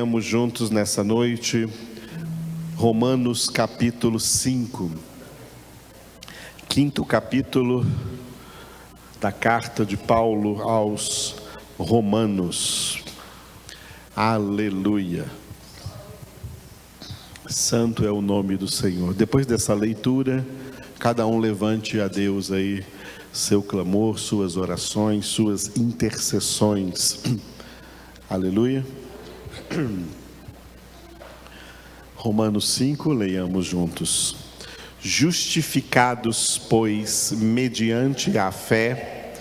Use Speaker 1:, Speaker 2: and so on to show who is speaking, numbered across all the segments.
Speaker 1: Leiamos juntos nessa noite Romanos capítulo 5, quinto capítulo da carta de Paulo aos Romanos. Aleluia! Santo é o nome do Senhor. Depois dessa leitura, cada um levante a Deus aí seu clamor, suas orações, suas intercessões. Aleluia. Romanos 5, leiamos juntos. Justificados, pois, mediante a fé,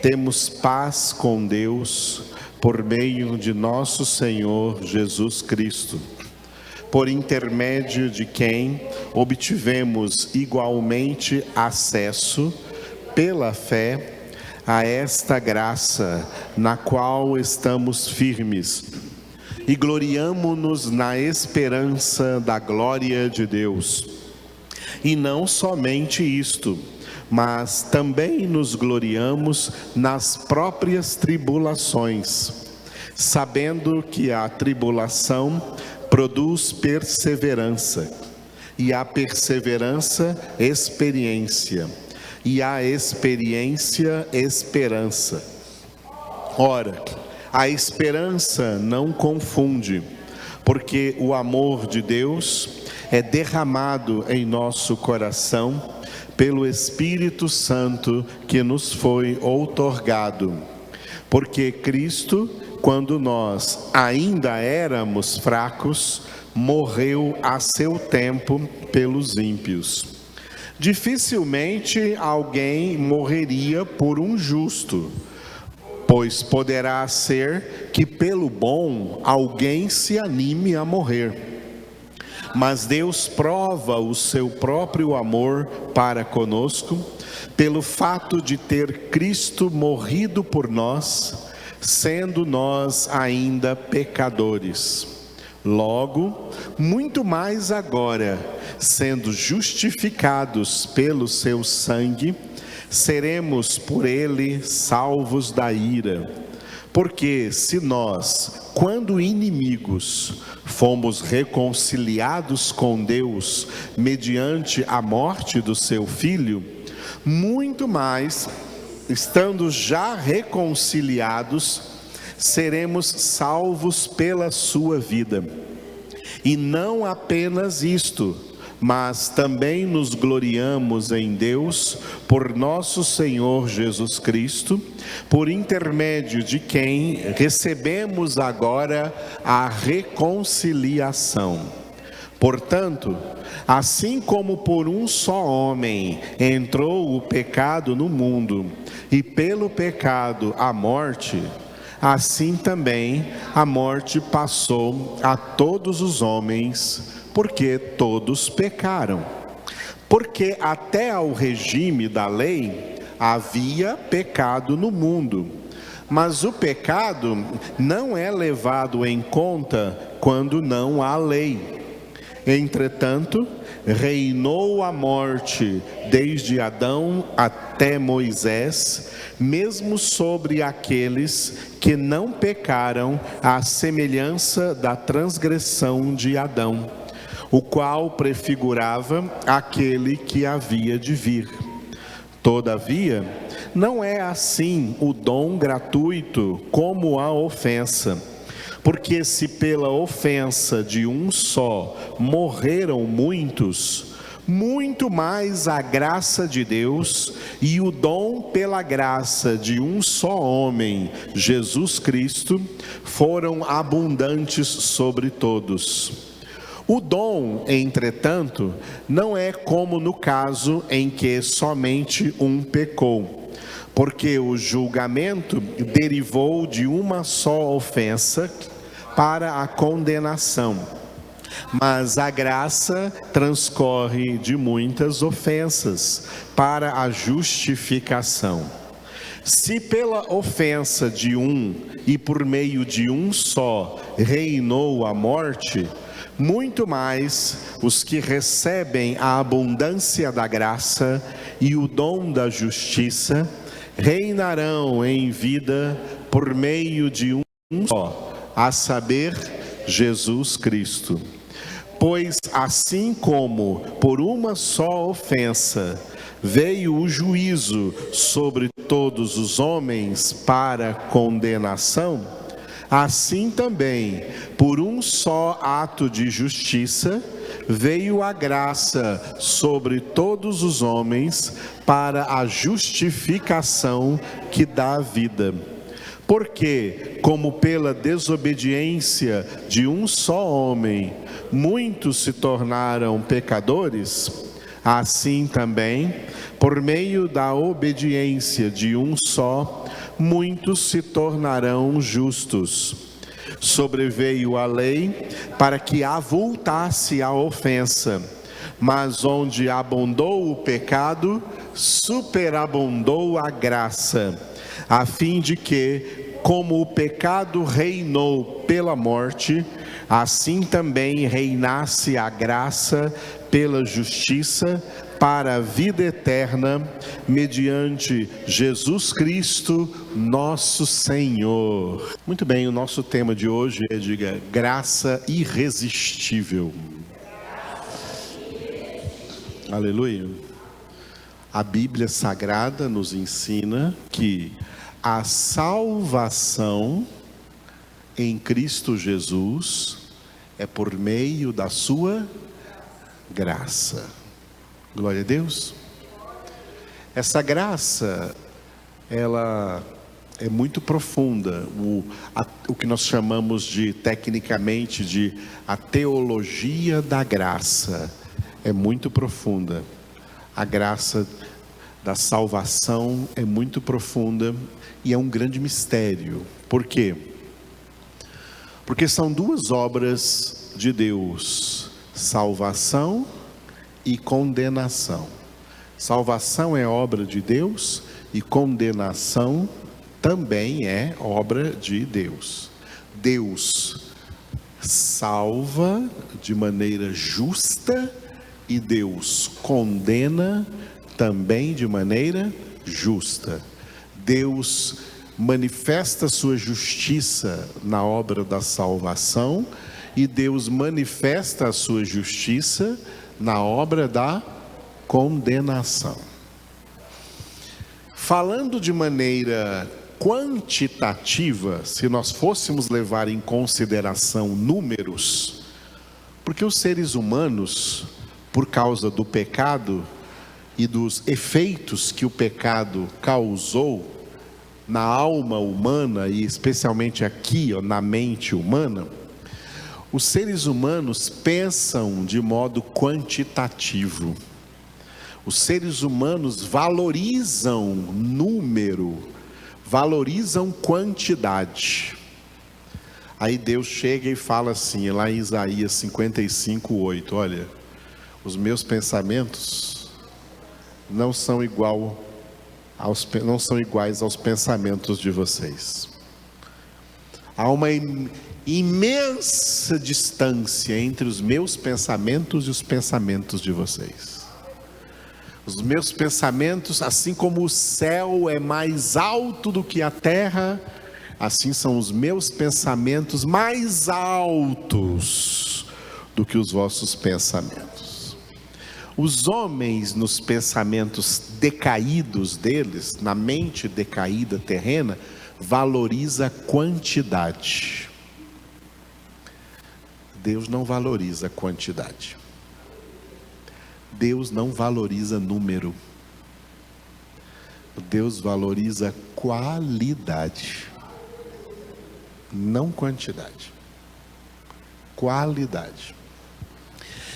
Speaker 1: temos paz com Deus, por meio de nosso Senhor Jesus Cristo, por intermédio de quem obtivemos igualmente acesso, pela fé, a esta graça na qual estamos firmes e gloriamo-nos na esperança da glória de Deus. E não somente isto, mas também nos gloriamos nas próprias tribulações, sabendo que a tribulação produz perseverança, e a perseverança, experiência, e a experiência, esperança. Ora, a esperança não confunde, porque o amor de Deus é derramado em nosso coração pelo Espírito Santo que nos foi outorgado. Porque Cristo, quando nós ainda éramos fracos, morreu a seu tempo pelos ímpios. Dificilmente alguém morreria por um justo, pois poderá ser que pelo bom alguém se anime a morrer. Mas Deus prova o seu próprio amor para conosco, pelo fato de ter Cristo morrido por nós, sendo nós ainda pecadores. Logo, muito mais agora, sendo justificados pelo seu sangue, seremos por ele salvos da ira. Porque se nós, quando inimigos, fomos reconciliados com Deus mediante a morte do seu Filho, muito mais, estando já reconciliados, seremos salvos pela sua vida. E não apenas isto, mas também nos gloriamos em Deus por nosso Senhor Jesus Cristo, por intermédio de quem recebemos agora a reconciliação. Portanto, assim como por um só homem entrou o pecado no mundo, e pelo pecado a morte, assim também a morte passou a todos os homens, porque todos pecaram. Porque até ao regime da lei havia pecado no mundo, mas o pecado não é levado em conta quando não há lei. Entretanto, reinou a morte desde Adão até Moisés, mesmo sobre aqueles que não pecaram, à semelhança da transgressão de Adão, o qual prefigurava aquele que havia de vir. Todavia, não é assim o dom gratuito como a ofensa. Porque se pela ofensa de um só morreram muitos, muito mais a graça de Deus e o dom pela graça de um só homem, Jesus Cristo, foram abundantes sobre todos. O dom, entretanto, não é como no caso em que somente um pecou, porque o julgamento derivou de uma só ofensa para a condenação, mas a graça transcorre de muitas ofensas para a justificação. Se pela ofensa de um e por meio de um só reinou a morte, muito mais os que recebem a abundância da graça e o dom da justiça reinarão em vida por meio de um só, a saber, Jesus Cristo. Pois assim como por uma só ofensa veio o juízo sobre todos os homens para condenação, assim também, por um só ato de justiça, veio a graça sobre todos os homens para a justificação que dá vida. Porque, como pela desobediência de um só homem, muitos se tornaram pecadores, assim também, por meio da obediência de um só, muitos se tornarão justos. Sobreveio a lei para que avultasse a ofensa, mas onde abundou o pecado, superabundou a graça, a fim de que, como o pecado reinou pela morte, assim também reinasse a graça pela justiça para a vida eterna, mediante Jesus Cristo, nosso Senhor. Muito bem, o nosso tema de hoje é, diga, graça irresistível. Aleluia. A Bíblia Sagrada nos ensina que a salvação em Cristo Jesus é por meio da sua graça. Glória a Deus. Essa graça, ela é muito profunda. O que nós chamamos de, tecnicamente, de a teologia da graça é muito profunda. A graça da salvação é muito profunda e é um grande mistério. Por quê? Porque são duas obras de Deus: salvação e condenação. Salvação é obra de Deus e condenação também é obra de Deus. Deus salva de maneira justa e Deus condena também de maneira justa. Deus manifesta sua justiça na obra da salvação e Deus manifesta a sua justiça na obra da condenação. Falando de maneira quantitativa, se nós fôssemos levar em consideração números, porque os seres humanos, por causa do pecado e dos efeitos que o pecado causou na alma humana e especialmente aqui, na mente humana, os seres humanos pensam de modo quantitativo. Os seres humanos valorizam número, valorizam quantidade. Aí Deus chega e fala assim, lá em Isaías 55:8, olha, os meus pensamentos não são iguais aos pensamentos de vocês. Há uma imensa distância entre os meus pensamentos e os pensamentos de vocês. Os meus pensamentos, assim como o céu é mais alto do que a terra, assim são os meus pensamentos mais altos do que os vossos pensamentos. Os homens, nos pensamentos decaídos deles, na mente decaída terrena, valoriza quantidade. Deus não valoriza quantidade. Deus não valoriza número. Deus valoriza qualidade, não quantidade. Qualidade.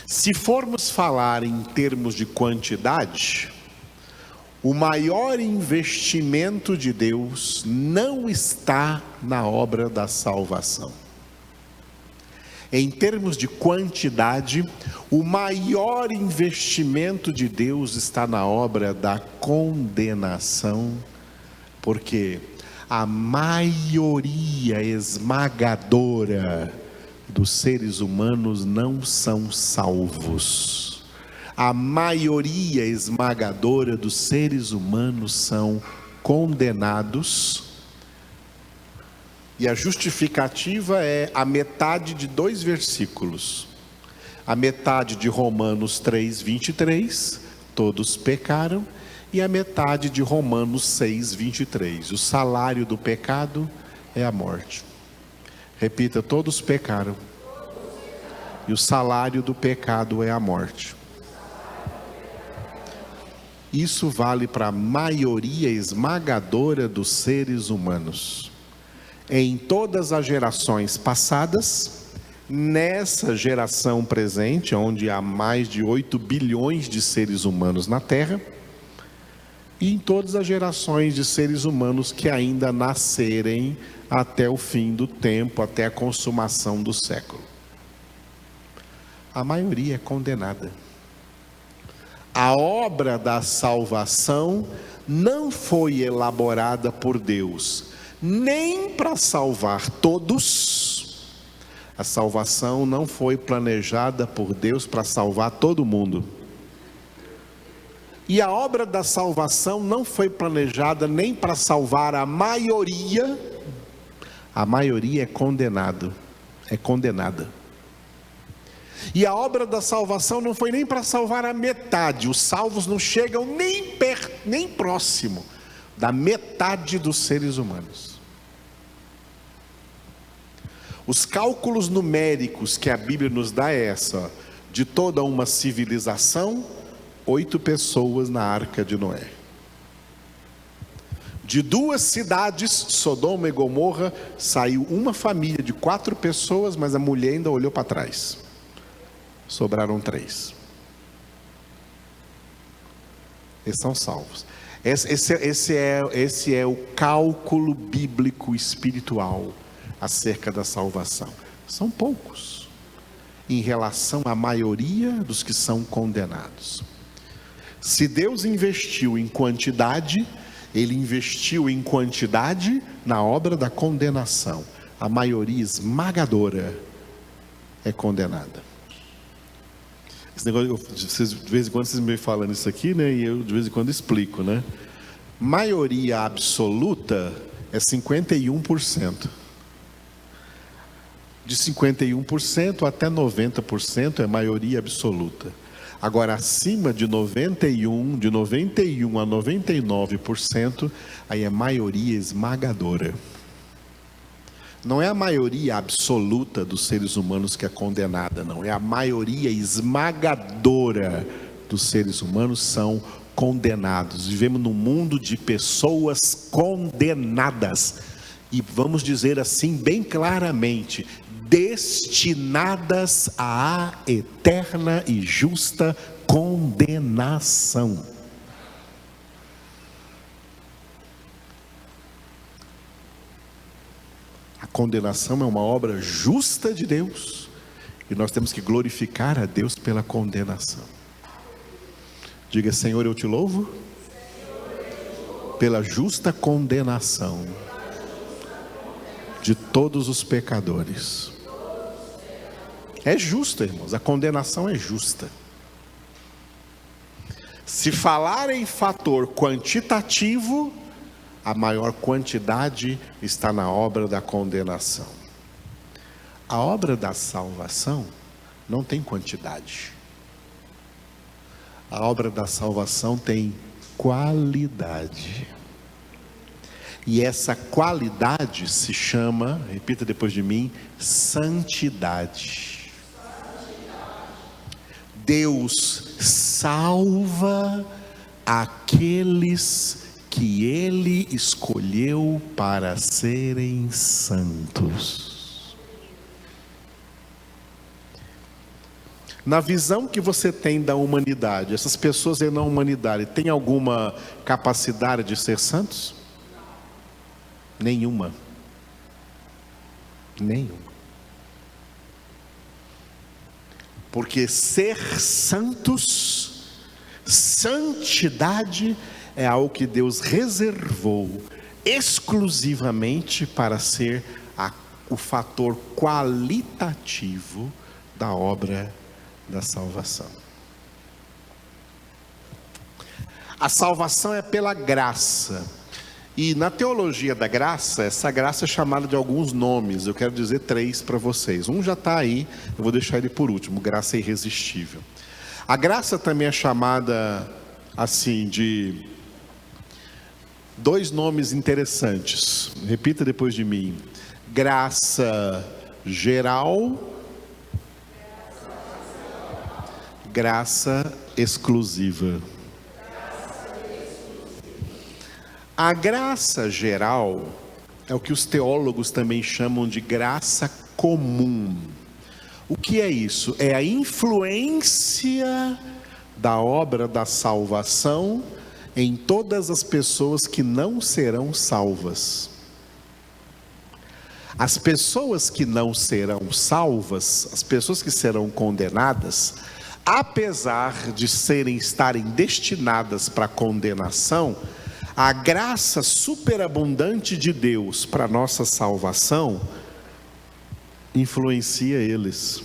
Speaker 1: Se formos falar em termos de quantidade, o maior investimento de Deus não está na obra da salvação. Em termos de quantidade, o maior investimento de Deus está na obra da condenação, porque a maioria esmagadora dos seres humanos não são salvos. A maioria esmagadora dos seres humanos são condenados E a justificativa é a metade de 2 versículos. A metade de Romanos 3:23, todos pecaram, e a metade de Romanos 6:23, o salário do pecado é a morte. Repita: todos pecaram, e o salário do pecado é a morte. Isso vale para a maioria esmagadora dos seres humanos. Em todas as gerações passadas, nessa geração presente, onde há mais de 8 bilhões de seres humanos na Terra, e em todas as gerações de seres humanos que ainda nascerem até o fim do tempo, até a consumação do século. A maioria é condenada. A obra da salvação não foi elaborada por Deus nem para salvar todos. A salvação não foi planejada por Deus para salvar todo mundo. E a obra da salvação não foi planejada nem para salvar a maioria. A maioria é condenada. E a obra da salvação não foi nem para salvar a metade. Os salvos não chegam nem perto, nem próximo da metade dos seres humanos. Os cálculos numéricos que a Bíblia nos dá é essa: de toda uma civilização, 8 pessoas na arca de Noé. De 2 cidades, Sodoma e Gomorra, saiu uma família de 4 pessoas, mas a mulher ainda olhou para trás. Sobraram 3. Eles são salvos. Esse é o cálculo bíblico espiritual acerca da salvação. São poucos em relação à maioria dos que são condenados. Se Deus investiu em quantidade, Ele investiu em quantidade na obra da condenação. A maioria esmagadora é condenada. Esse negócio, de vez em quando vocês me vêm falando isso aqui, né? E eu de vez em quando explico, né? Maioria absoluta é 51%. De 51% até 90% é maioria absoluta. Agora, acima de 91, de 91 a 99%, aí é maioria esmagadora. Não é a maioria absoluta dos seres humanos que é condenada, não. É a maioria esmagadora dos seres humanos são condenados. Vivemos num mundo de pessoas condenadas. E vamos dizer assim bem claramente: destinadas à eterna e justa condenação. A condenação é uma obra justa de Deus, e nós temos que glorificar a Deus pela condenação. Diga: Senhor, eu te louvo pela justa condenação de todos os pecadores. É justo, irmãos, a condenação é justa. Se falar em fator quantitativo, a maior quantidade está na obra da condenação. A obra da salvação não tem quantidade. A obra da salvação tem qualidade. E essa qualidade se chama, repita depois de mim, santidade. Deus salva aqueles que Ele escolheu para serem santos. Na visão que você tem da humanidade, essas pessoas na humanidade têm alguma capacidade de ser santos? Nenhuma. Porque ser santos, santidade, é algo que Deus reservou exclusivamente para ser o fator qualitativo da obra da salvação. A salvação é pela graça. E na teologia da graça, essa graça é chamada de alguns nomes. Eu quero dizer 3 para vocês. Um já está aí, eu vou deixar ele por último: graça irresistível. A graça também é chamada assim de 2 nomes interessantes. Repita depois de mim: graça geral, graça exclusiva. A graça geral é o que os teólogos também chamam de graça comum. O que é isso? É a influência da obra da salvação em todas as pessoas que não serão salvas. As pessoas que não serão salvas, as pessoas que serão condenadas, apesar de estarem destinadas para a condenação, a graça superabundante de Deus para a nossa salvação influencia eles.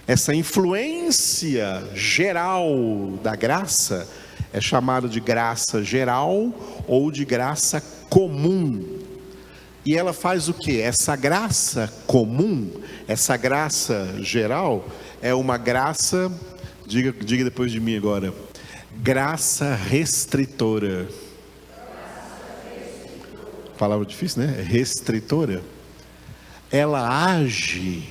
Speaker 1: Essa influência geral da graça é chamada de graça geral ou de graça comum. E ela faz o quê? Essa graça comum, essa graça geral, é uma graça, diga depois de mim agora, graça restritora. Palavra difícil, né? Restritora. Ela age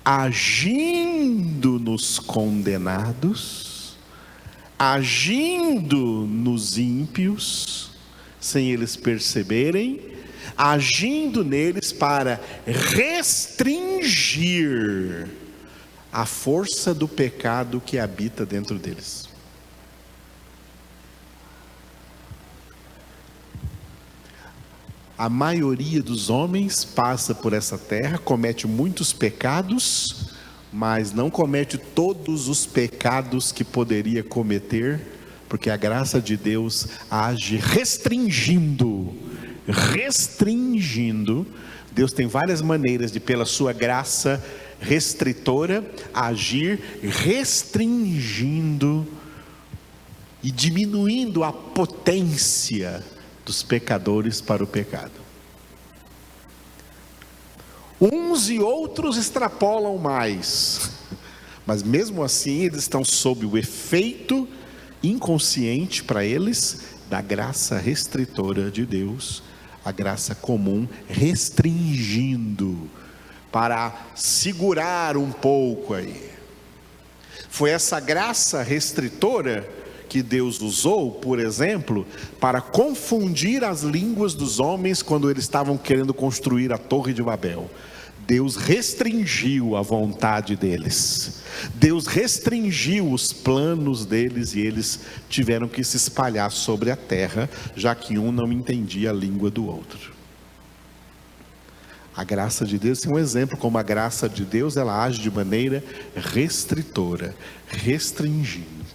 Speaker 1: agindo nos condenados, agindo nos ímpios, sem eles perceberem, agindo neles para restringir a força do pecado que habita dentro deles. A maioria dos homens passa por essa terra, comete muitos pecados, mas não comete todos os pecados que poderia cometer, porque a graça de Deus age restringindo. Deus tem várias maneiras de, pela sua graça restritora, agir restringindo e diminuindo a potência dos pecadores para o pecado. Uns e outros extrapolam mais, mas mesmo assim eles estão sob o efeito inconsciente para eles da graça restritora de Deus, a graça comum restringindo para segurar um pouco aí. Foi essa graça restritora que Deus usou, por exemplo, para confundir as línguas dos homens quando eles estavam querendo construir a Torre de Babel. Deus restringiu a vontade deles, Deus restringiu os planos deles, e eles tiveram que se espalhar sobre a terra, já que um não entendia a língua do outro. A graça de Deus é um exemplo, como a graça de Deus, ela age de maneira restritora, restringindo.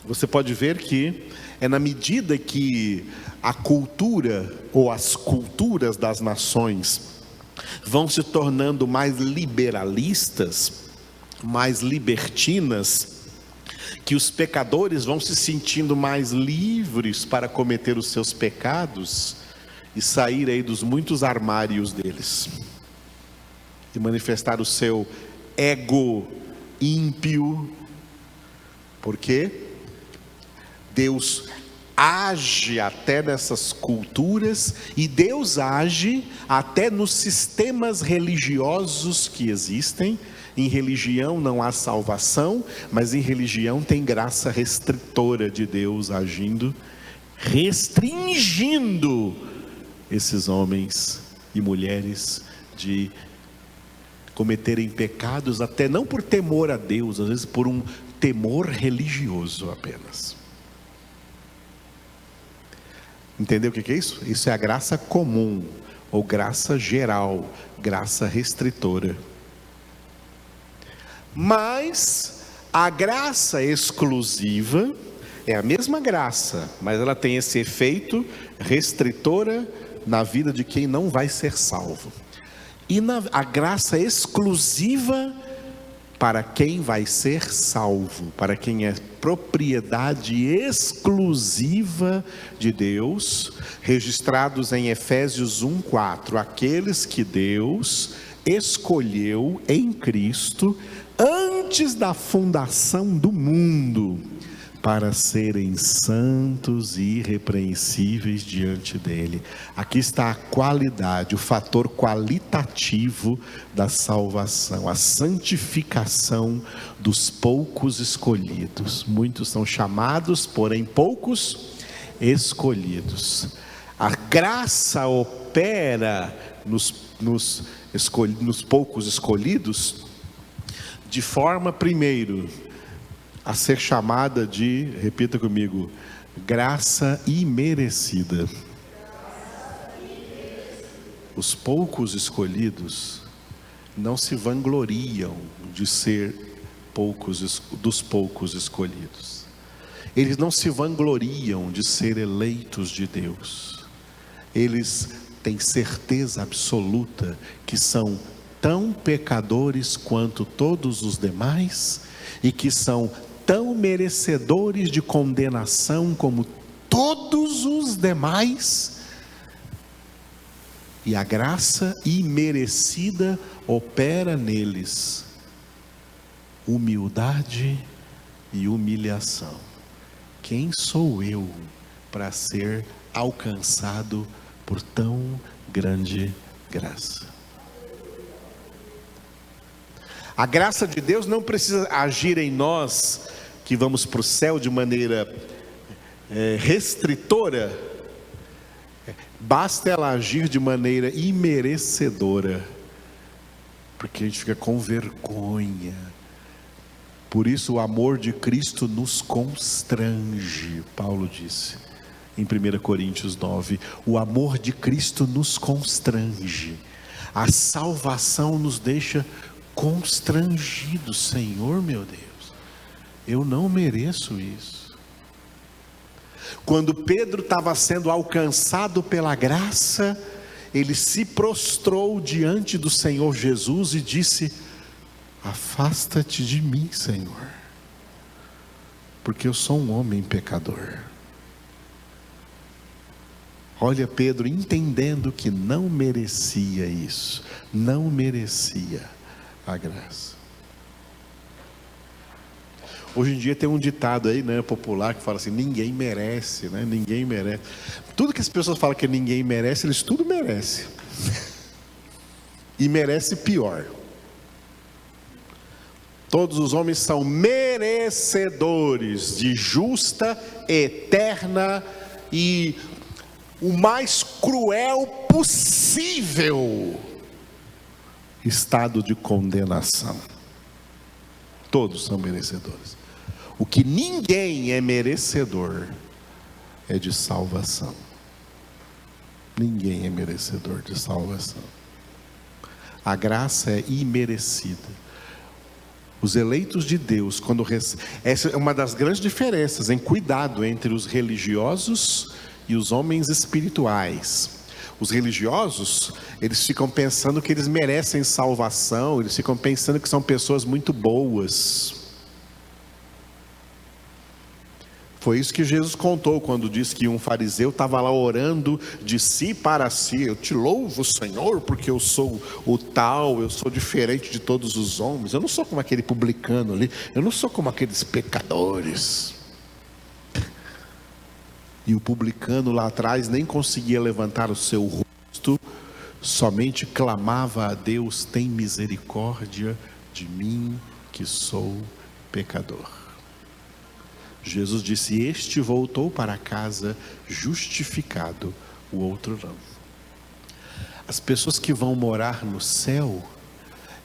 Speaker 1: Você pode ver que é na medida que a cultura ou as culturas das nações vão se tornando mais liberalistas, mais libertinas, que os pecadores vão se sentindo mais livres para cometer os seus pecados e sair aí dos muitos armários deles, e manifestar o seu ego ímpio, porque Deus age até nessas culturas, e Deus age até nos sistemas religiosos que existem. Em religião não há salvação, mas em religião tem graça restritora de Deus agindo, restringindo esses homens e mulheres de cometerem pecados, até não por temor a Deus, às vezes por um temor religioso apenas. Entendeu o que é isso? Isso é a graça comum, ou graça geral, graça restritora. Mas a graça exclusiva é a mesma graça, mas ela tem esse efeito restritora na vida de quem não vai ser salvo. E a graça exclusiva para quem vai ser salvo, para quem é propriedade exclusiva de Deus, registrados em Efésios 1:4, aqueles que Deus escolheu em Cristo antes da fundação do mundo, para serem santos e irrepreensíveis diante dele. Aqui está a qualidade, o fator qualitativo da salvação, a santificação dos poucos escolhidos. Muitos são chamados, porém poucos escolhidos. A graça opera nos poucos escolhidos de forma, primeiro, a ser chamada de, repita comigo, graça imerecida. Os poucos escolhidos não se vangloriam de ser dos poucos escolhidos. Eles não se vangloriam de ser eleitos de Deus. Eles têm certeza absoluta que são tão pecadores quanto todos os demais e que são tão merecedores de condenação como todos os demais, e a graça imerecida opera neles humildade e humilhação. Quem sou eu para ser alcançado por tão grande graça? A graça de Deus não precisa agir em nós, que vamos para o céu, de maneira restritora. Basta ela agir de maneira imerecedora, porque a gente fica com vergonha. Por isso o amor de Cristo nos constrange, Paulo disse em 1 Coríntios 9, o amor de Cristo nos constrange. A salvação nos deixa constrangidos. Senhor meu Deus, eu não mereço isso. Quando Pedro estava sendo alcançado pela graça, ele se prostrou diante do Senhor Jesus e disse: afasta-te de mim, Senhor, porque eu sou um homem pecador. Olha Pedro entendendo que não merecia isso, não merecia a graça. Hoje em dia tem um ditado aí, né, popular, que fala assim: ninguém merece, né? Ninguém merece. Tudo que as pessoas falam que ninguém merece, eles tudo merecem. E merece pior. Todos os homens são merecedores de justa, eterna e o mais cruel possível estado de condenação. Todos são merecedores. O que ninguém é merecedor é de salvação. Ninguém é merecedor de salvação. A graça é imerecida. Os eleitos de Deus, essa é uma das grandes diferenças em cuidado entre os religiosos e os homens espirituais. Os religiosos, eles ficam pensando que eles merecem salvação, eles ficam pensando que são pessoas muito boas. Foi isso que Jesus contou quando disse que um fariseu estava lá orando de si para si: eu te louvo, Senhor, porque eu sou o tal, eu sou diferente de todos os homens, eu não sou como aquele publicano ali, eu não sou como aqueles pecadores. E o publicano lá atrás nem conseguia levantar o seu rosto, somente clamava a Deus: tem misericórdia de mim que sou pecador. Jesus disse: este voltou para casa justificado, o outro não. As pessoas que vão morar no céu,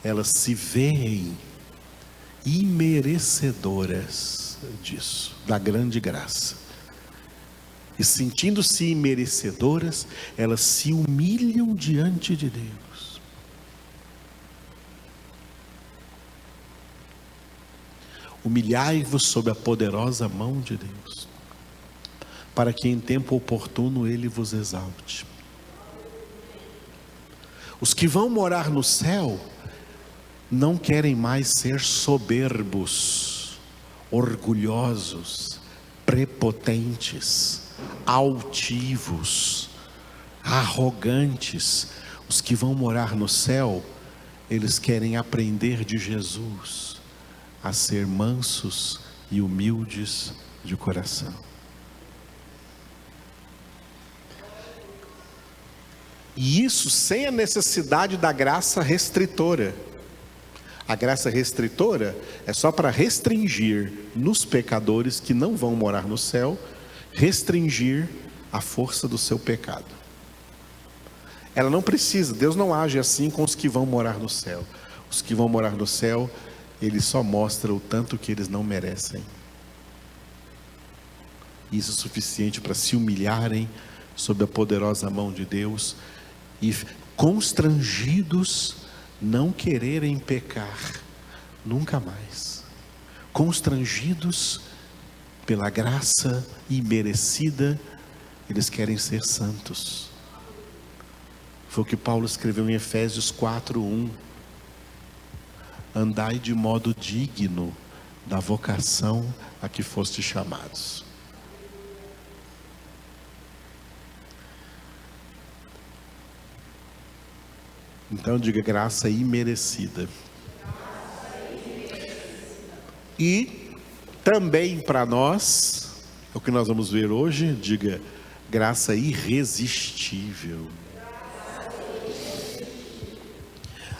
Speaker 1: elas se veem imerecedoras disso, da grande graça. E sentindo-se imerecedoras, elas se humilham diante de Deus. Humilhai-vos sob a poderosa mão de Deus, para que em tempo oportuno Ele vos exalte. Os que vão morar no céu não querem mais ser soberbos, orgulhosos, prepotentes, altivos, arrogantes. Os que vão morar no céu, eles querem aprender de Jesus a ser mansos e humildes de coração. E isso sem a necessidade da graça restritora. A graça restritora é só para restringir nos pecadores que não vão morar no céu, restringir a força do seu pecado. Ela não precisa, Deus não age assim com os que vão morar no céu. Os que vão morar no céu, Ele só mostra o tanto que eles não merecem. Isso é suficiente para se humilharem sob a poderosa mão de Deus e, constrangidos, não quererem pecar nunca mais. Constrangidos pela graça imerecida, eles querem ser santos. Foi o que Paulo escreveu em Efésios 4:1. Andai de modo digno da vocação a que fostes chamados. Então diga: graça imerecida. E também para nós, o que nós vamos ver hoje, diga: graça irresistível.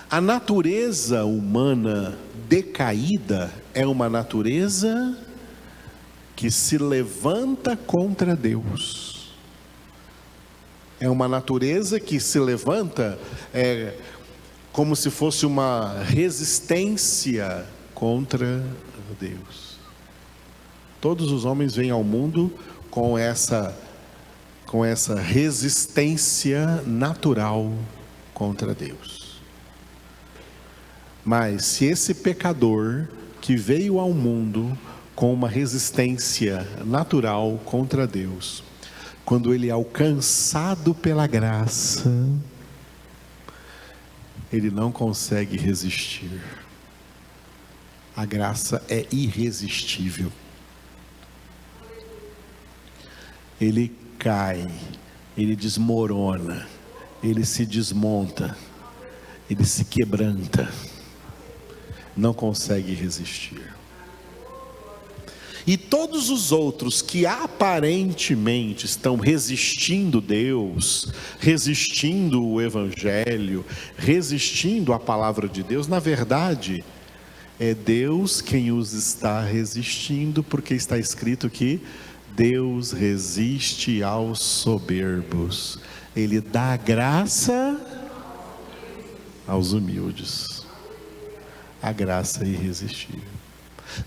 Speaker 1: A natureza humana decaída é uma natureza que se levanta contra Deus. É uma natureza que se levanta como se fosse uma resistência contra Deus. Todos os homens vêm ao mundo com essa resistência natural contra Deus. Mas se esse pecador que veio ao mundo com uma resistência natural contra Deus, quando ele é alcançado pela graça, ele não consegue resistir. A graça é irresistível. Ele cai, ele desmorona, ele se desmonta, ele se quebranta. Não consegue resistir. E todos os outros que aparentemente estão resistindo Deus, resistindo o Evangelho, resistindo a palavra de Deus, na verdade, é Deus quem os está resistindo, porque está escrito que Deus resiste aos soberbos, Ele dá graça aos humildes. A graça é irresistível.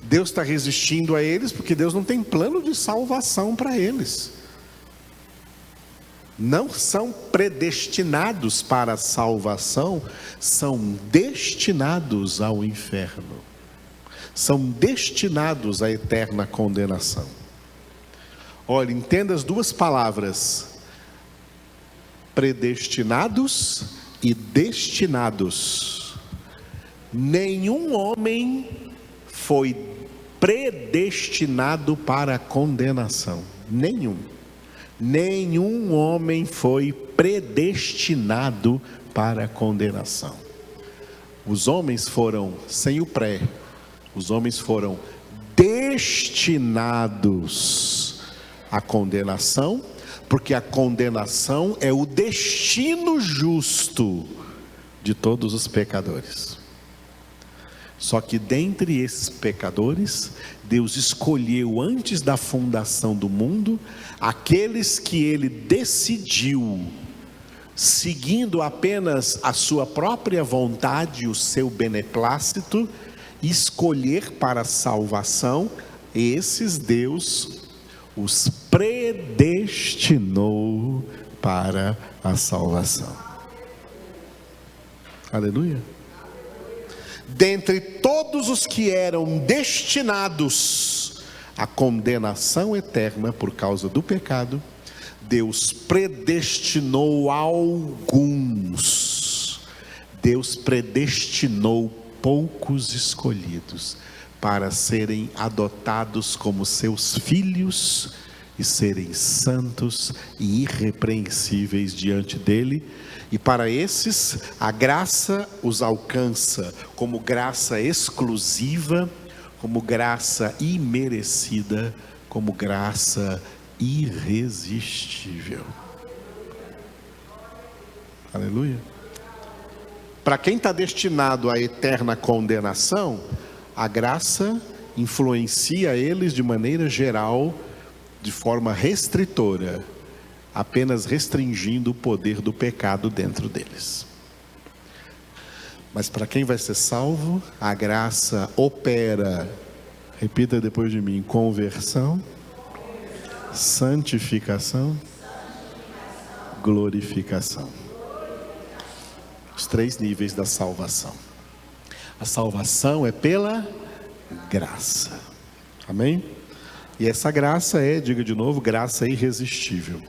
Speaker 1: Deus está resistindo a eles porque Deus não tem plano de salvação para eles. Não são predestinados para a salvação, são destinados ao inferno. São destinados à eterna condenação. Olha, entenda as duas palavras: predestinados e destinados. Nenhum homem foi predestinado para a condenação. Nenhum homem foi predestinado para a condenação. Os homens foram sem o pré, os homens foram destinados à condenação, porque a condenação é o destino justo de todos os pecadores. Só que dentre esses pecadores, Deus escolheu antes da fundação do mundo, aqueles que Ele decidiu, seguindo apenas a sua própria vontade, o seu beneplácito, escolher para a salvação. Esses Deus os predestinou para a salvação. Aleluia. Dentre todos os que eram destinados à condenação eterna por causa do pecado, Deus predestinou alguns. Deus predestinou poucos escolhidos para serem adotados como seus filhos e serem santos e irrepreensíveis diante dele. E para esses, a graça os alcança como graça exclusiva, como graça imerecida, como graça irresistível. Aleluia. Para quem está destinado à eterna condenação, a graça influencia eles de maneira geral, de forma restritora, apenas restringindo o poder do pecado dentro deles. Mas para quem vai ser salvo, a graça opera, repita depois de mim, conversão, santificação, glorificação. Os 3 níveis da salvação. A salvação é pela graça. Amém? E essa graça é, diga de novo, graça irresistível.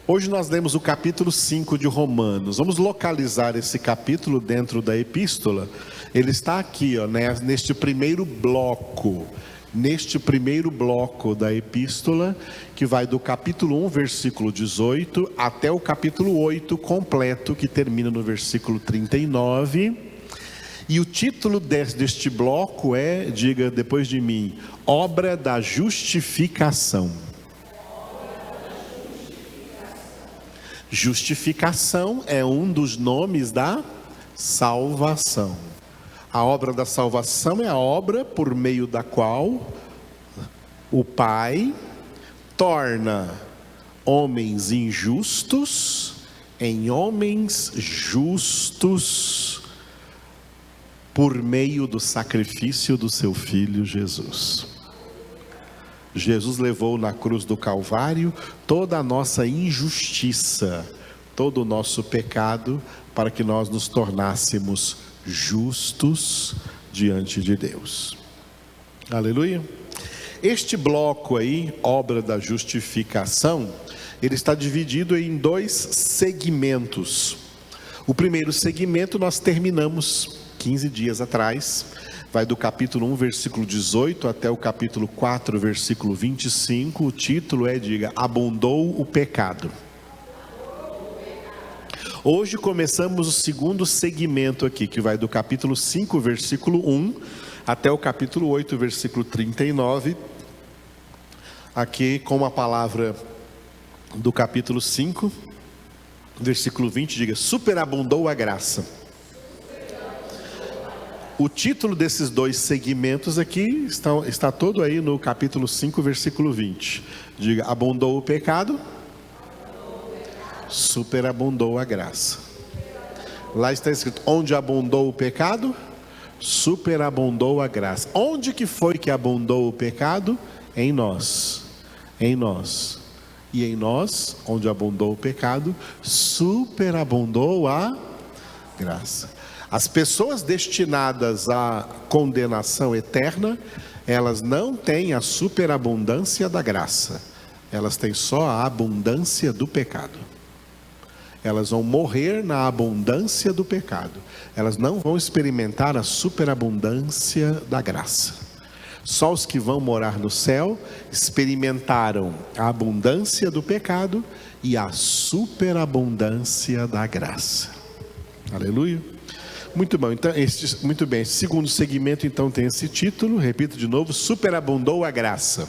Speaker 1: Hoje nós lemos o capítulo 5 de Romanos. Vamos localizar esse capítulo dentro da epístola. Ele está aqui, neste primeiro bloco. Neste primeiro bloco da epístola, que vai do capítulo 1, versículo 18, até o capítulo 8 completo, que termina no versículo 39. E o título deste bloco é, diga depois de mim, obra da justificação. Justificação é um dos nomes da salvação. A obra da salvação é a obra por meio da qual o Pai torna homens injustos em homens justos por meio do sacrifício do seu Filho Jesus. Jesus levou na cruz do Calvário toda a nossa injustiça, todo o nosso pecado, para que nós nos tornássemos justos diante de Deus. Aleluia. Este bloco aí, obra da justificação, ele está dividido em 2 segmentos. O primeiro segmento nós terminamos 15 dias atrás, vai do capítulo 1, versículo 18 até o capítulo 4, versículo 25. O título é, diga, abundou o pecado. Hoje começamos o segundo segmento aqui, que vai do capítulo 5, versículo 1, até o capítulo 8, versículo 39. Aqui com a palavra do capítulo 5, versículo 20, diga, superabundou a graça. O título desses 2 segmentos aqui está todo aí no capítulo 5, versículo 20. Diga, abundou o pecado, superabundou a graça. Lá está escrito, onde abundou o pecado, superabundou a graça. Onde que foi que abundou o pecado? Em nós. Em nós. E em nós, onde abundou o pecado, superabundou a graça. As pessoas destinadas à condenação eterna, elas não têm a superabundância da graça. Elas têm só a abundância do pecado. Elas vão morrer na abundância do pecado. Elas não vão experimentar a superabundância da graça. Só os que vão morar no céu experimentaram a abundância do pecado e a superabundância da graça. Aleluia. Muito bom, então, muito bem. Esse segundo segmento então tem esse título, repito de novo, superabundou a graça.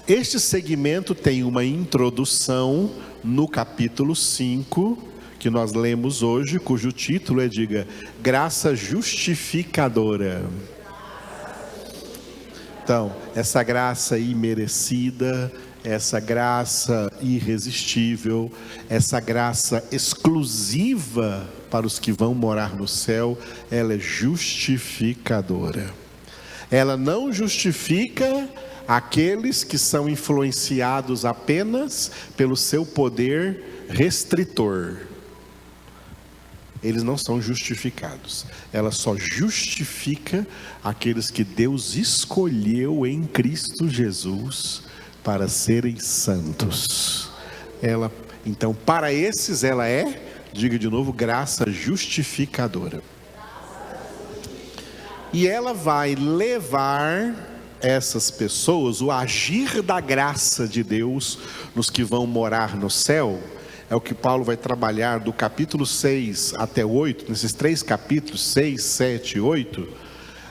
Speaker 1: Este segmento tem uma introdução no capítulo 5, que nós lemos hoje, cujo título é, diga, graça justificadora. Então, essa graça imerecida, essa graça irresistível, essa graça exclusiva para os que vão morar no céu, ela é justificadora. Ela não justifica aqueles que são influenciados apenas pelo seu poder restritor. Eles não são justificados. Ela só justifica aqueles que Deus escolheu em Cristo Jesus para serem santos. Então, para esses ela é Diga de novo, graça justificadora. E ela vai levar essas pessoas, o agir da graça de Deus nos que vão morar no céu, é o que Paulo vai trabalhar do capítulo 6 até 8, nesses 3 capítulos, 6, 7 e 8,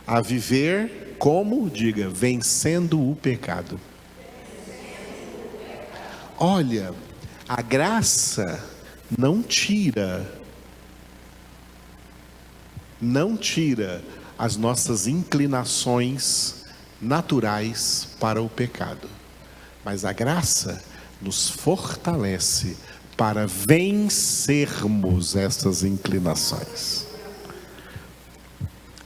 Speaker 1: a viver como, diga, vencendo o pecado. Olha, a graça não tira as nossas inclinações naturais para o pecado, mas a graça nos fortalece para vencermos essas inclinações.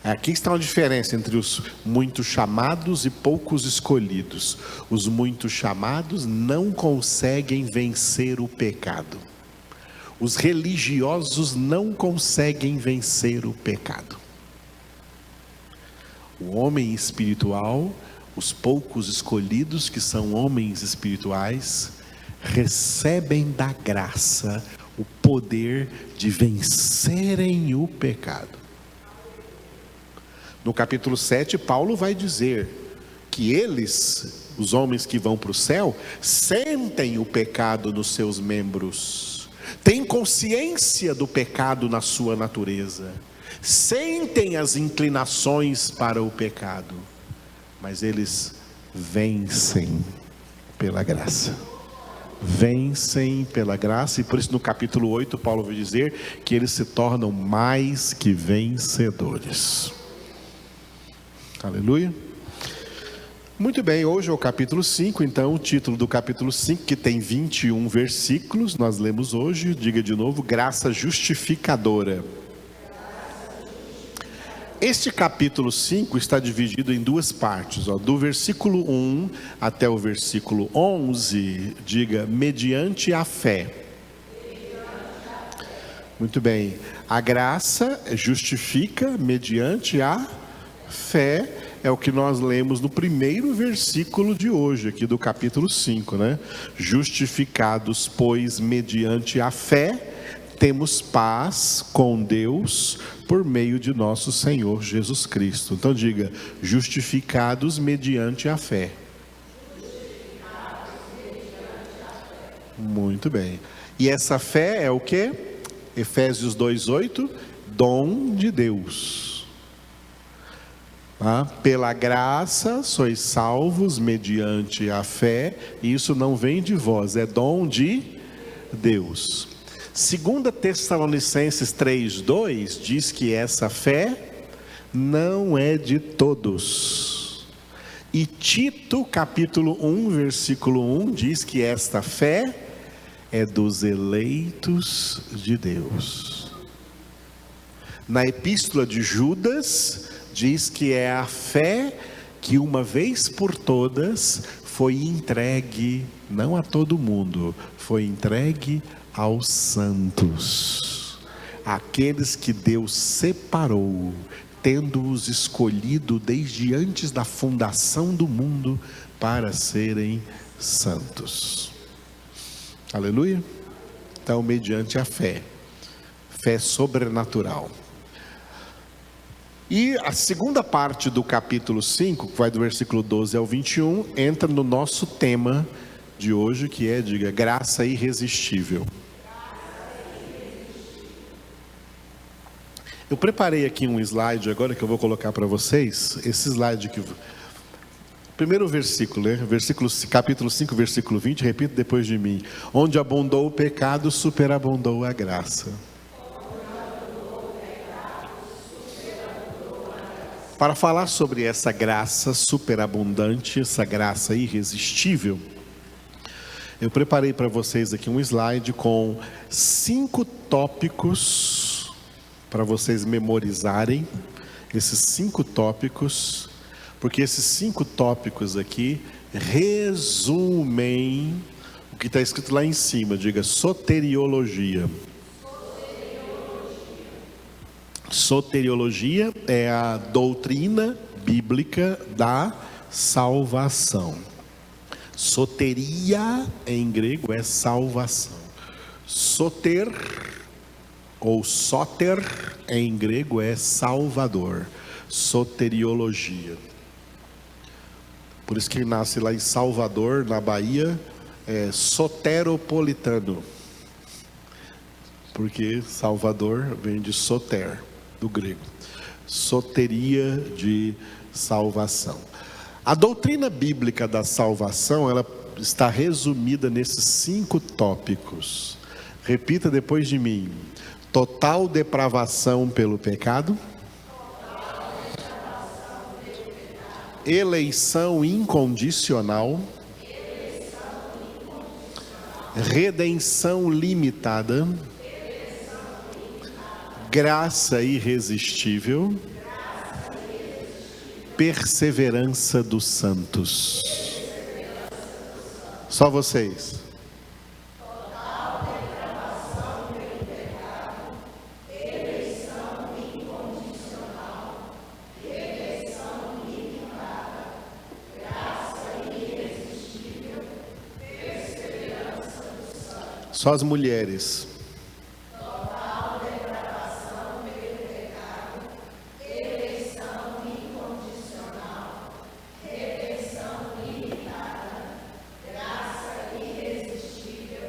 Speaker 1: Aqui está uma diferença entre os muitos chamados e poucos escolhidos. Os muitos chamados não conseguem vencer o pecado. Os religiosos não conseguem vencer o pecado. O homem espiritual, os poucos escolhidos que são homens espirituais, recebem da graça o poder de vencerem o pecado. No capítulo 7, Paulo vai dizer que eles, os homens que vão para o céu, sentem o pecado nos seus membros, têm consciência do pecado na sua natureza, sentem as inclinações para o pecado, mas eles vencem pela graça. Vencem pela graça, e por isso no capítulo 8 Paulo vai dizer que eles se tornam mais que vencedores. Aleluia. Muito bem, hoje é o capítulo 5, então o título do capítulo 5, que tem 21 versículos, nós lemos hoje, diga de novo, graça justificadora. Este capítulo 5 está dividido em 2 partes, do versículo 1 até o versículo 11, diga, mediante a fé. Muito bem, a graça justifica mediante a fé, é o que nós lemos no primeiro versículo de hoje, aqui do capítulo 5, né? Justificados, pois, mediante a fé, temos paz com Deus por meio de nosso Senhor Jesus Cristo. Então diga, justificados mediante a fé. Muito bem. E essa fé é o que? Efésios 2:8, dom de Deus. Pela graça sois salvos mediante a fé, e isso não vem de vós, é dom de Deus. 2 Tessalonicenses 3:2 diz que essa fé não é de todos. E Tito capítulo 1 versículo 1 diz que esta fé é dos eleitos de Deus. Na epístola de Judas diz que é a fé que uma vez por todas foi entregue, não a todo mundo, foi entregue aos santos, aqueles que Deus separou, tendo-os escolhido desde antes da fundação do mundo para serem santos. Aleluia? Então, mediante a fé sobrenatural. E a segunda parte do capítulo 5, que vai do versículo 12 ao 21, entra no nosso tema de hoje, que é, diga, graça irresistível. Eu preparei aqui um slide agora que eu vou colocar para vocês. Esse slide aqui, primeiro versículo, né? Capítulo 5, versículo 20, repita depois de mim. Onde abundou o pecado, superabundou a graça. Para falar sobre essa graça superabundante, essa graça irresistível, eu preparei para vocês aqui um slide com 5 tópicos para vocês memorizarem esses 5 tópicos, porque esses 5 tópicos aqui resumem o que está escrito lá em cima, diga soteriologia. Soteriologia é a doutrina bíblica da salvação. Soteria em grego é salvação. Soter ou soter em grego é salvador, soteriologia. Por isso que nasce lá em Salvador, na Bahia, é soteropolitano, porque Salvador vem de soter, do grego, soteria de salvação. A doutrina bíblica da salvação, ela está resumida nesses 5 tópicos. Repita depois de mim: total depravação pelo pecado, eleição incondicional, redenção limitada, graça irresistível, perseverança dos santos. Só vocês. Só as mulheres.
Speaker 2: Total depravação pelo pecado, eleição incondicional, redenção limitada, graça irresistível,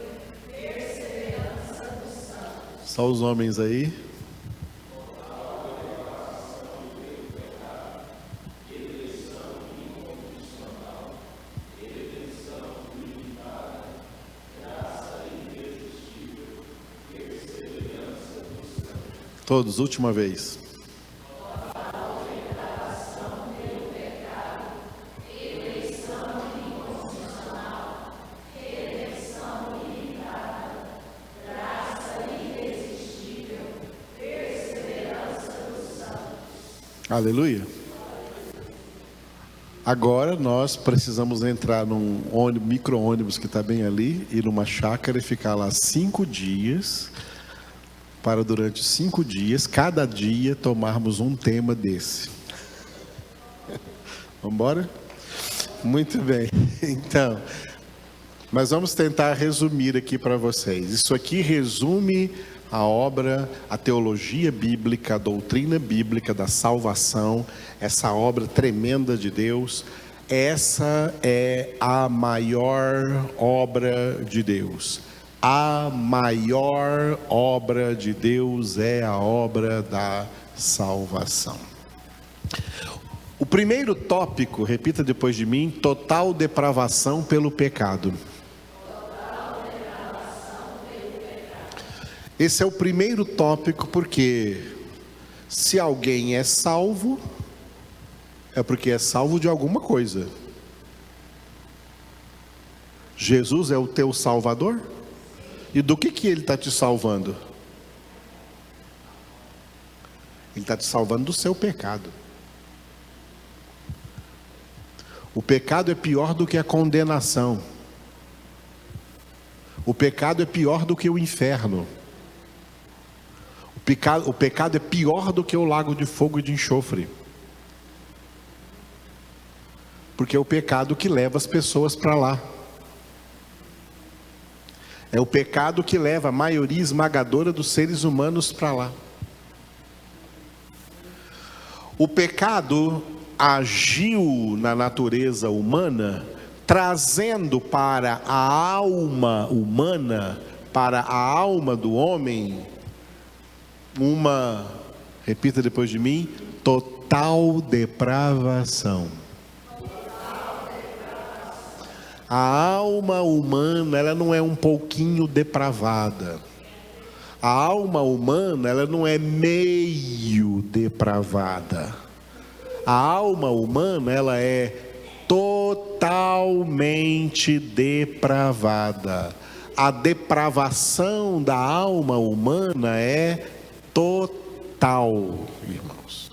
Speaker 2: perseverança dos santos.
Speaker 1: Só os homens aí. Todos, última vez. Aleluia. Agora nós precisamos entrar num micro-ônibus que está bem ali, ir numa chácara e ficar lá 5 dias, para durante 5 dias, cada dia tomarmos um tema desse. Vamos embora? Muito bem. Então, mas vamos tentar resumir aqui para vocês. Isso aqui resume a obra, a teologia bíblica, a doutrina bíblica da salvação, essa obra tremenda de Deus. Essa é a maior obra de Deus. A maior obra de Deus é a obra da salvação. O primeiro tópico, repita depois de mim: total depravação pelo pecado. Esse é o primeiro tópico, porque se alguém é salvo, é porque é salvo de alguma coisa. Jesus é o teu Salvador? E do que Ele está te salvando? Ele está te salvando do seu pecado. O pecado é pior do que a condenação. O pecado é pior do que o inferno. O pecado é pior do que o lago de fogo e de enxofre. Porque é o pecado que leva as pessoas para lá. É o pecado que leva a maioria esmagadora dos seres humanos para lá. O pecado agiu na natureza humana, trazendo para a alma humana, para a alma do homem, repita depois de mim, total depravação. A alma humana, ela não é um pouquinho depravada. A alma humana, ela não é meio depravada. A alma humana, ela é totalmente depravada. A depravação da alma humana é total, irmãos.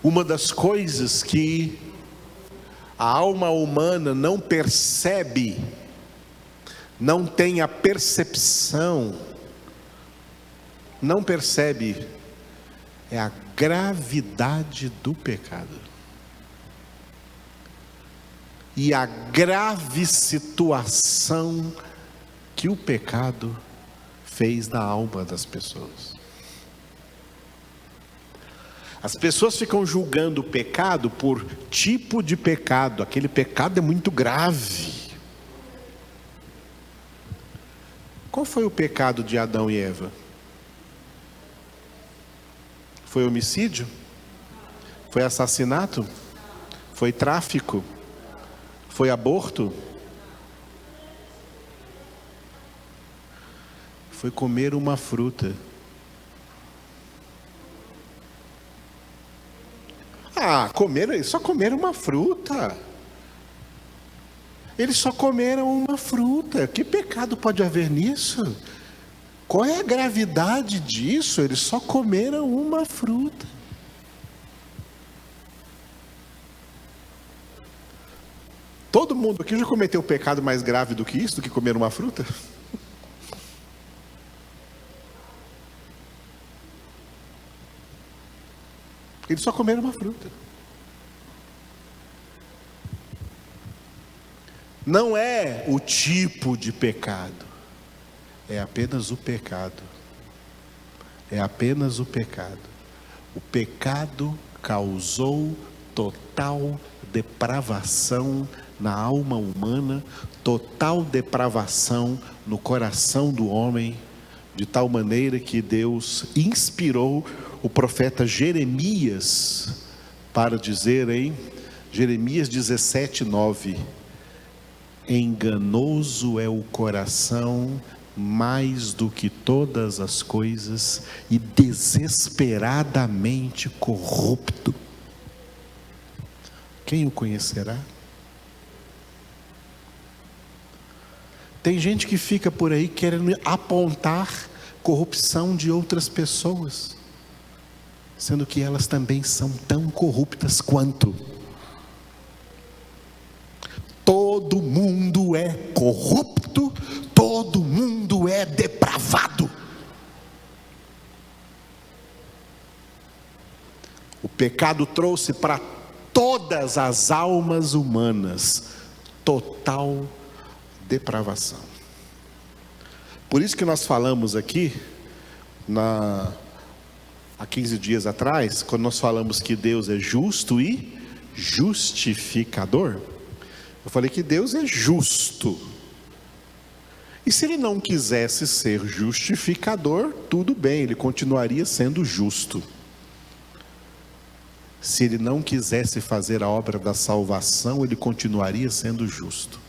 Speaker 1: Uma das coisas que a alma humana não percebe, não tem a percepção, não percebe, é a gravidade do pecado. e a grave situação que o pecado fez na alma das pessoas. As pessoas ficam julgando o pecado por tipo de pecado. Aquele pecado é muito grave. Qual foi o pecado de Adão e Eva? Foi homicídio? Foi assassinato? Foi tráfico? Foi aborto? Foi comer uma fruta. Eles só comeram uma fruta. Eles só comeram uma fruta. Que pecado pode haver nisso? Qual é a gravidade disso? Eles só comeram uma fruta. Todo mundo aqui já cometeu um pecado mais grave do que isso, do que comer uma fruta? Eles só comeram uma fruta. Não é o tipo de pecado, é apenas o pecado. É apenas o pecado. O pecado causou total depravação na alma humana, total depravação no coração do homem, de tal maneira que Deus inspirou o profeta Jeremias para dizer em Jeremias 17:9: enganoso é o coração mais do que todas as coisas e desesperadamente corrupto. Quem o conhecerá? Tem gente que fica por aí querendo apontar corrupção de outras pessoas, sendo que elas também são tão corruptas quanto. Todo mundo é corrupto, todo mundo é depravado. O pecado trouxe para todas as almas humanas total depravação. Por isso que nós falamos aqui, há 15 dias atrás, quando nós falamos que Deus é justo e justificador, eu falei que Deus é justo. E se Ele não quisesse ser justificador, tudo bem, Ele continuaria sendo justo. Se Ele não quisesse fazer a obra da salvação, Ele continuaria sendo justo.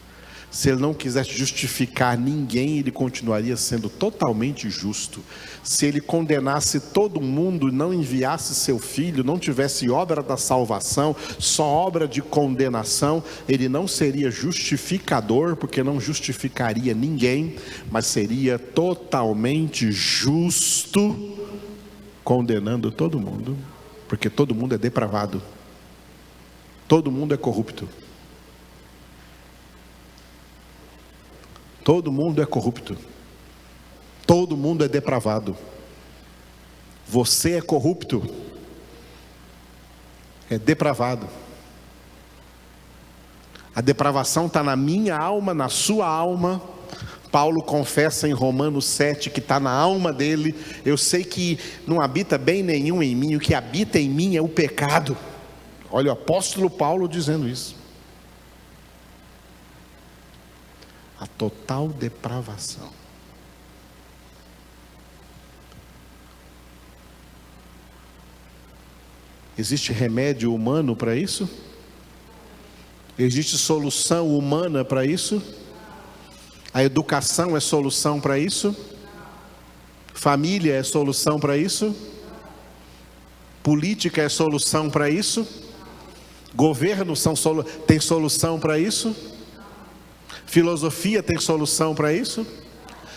Speaker 1: Se Ele não quisesse justificar ninguém, Ele continuaria sendo totalmente justo. Se Ele condenasse todo mundo, não enviasse seu Filho, não tivesse obra da salvação, só obra de condenação, Ele não seria justificador, porque não justificaria ninguém, mas seria totalmente justo, condenando todo mundo, porque todo mundo é depravado, todo mundo é corrupto. Todo mundo é corrupto. Todo mundo é depravado. Você é corrupto. É depravado. A depravação está na minha alma, na sua alma. Paulo confessa em Romanos 7 que está na alma dele. Eu sei que não habita bem nenhum em mim. O que habita em mim é o pecado. Olha o apóstolo Paulo dizendo isso. A total depravação. Existe remédio humano para isso? Existe solução humana para isso? A educação é solução para isso? Família é solução para isso? Política é solução para isso? Governo tem solução para isso? Filosofia tem solução para isso?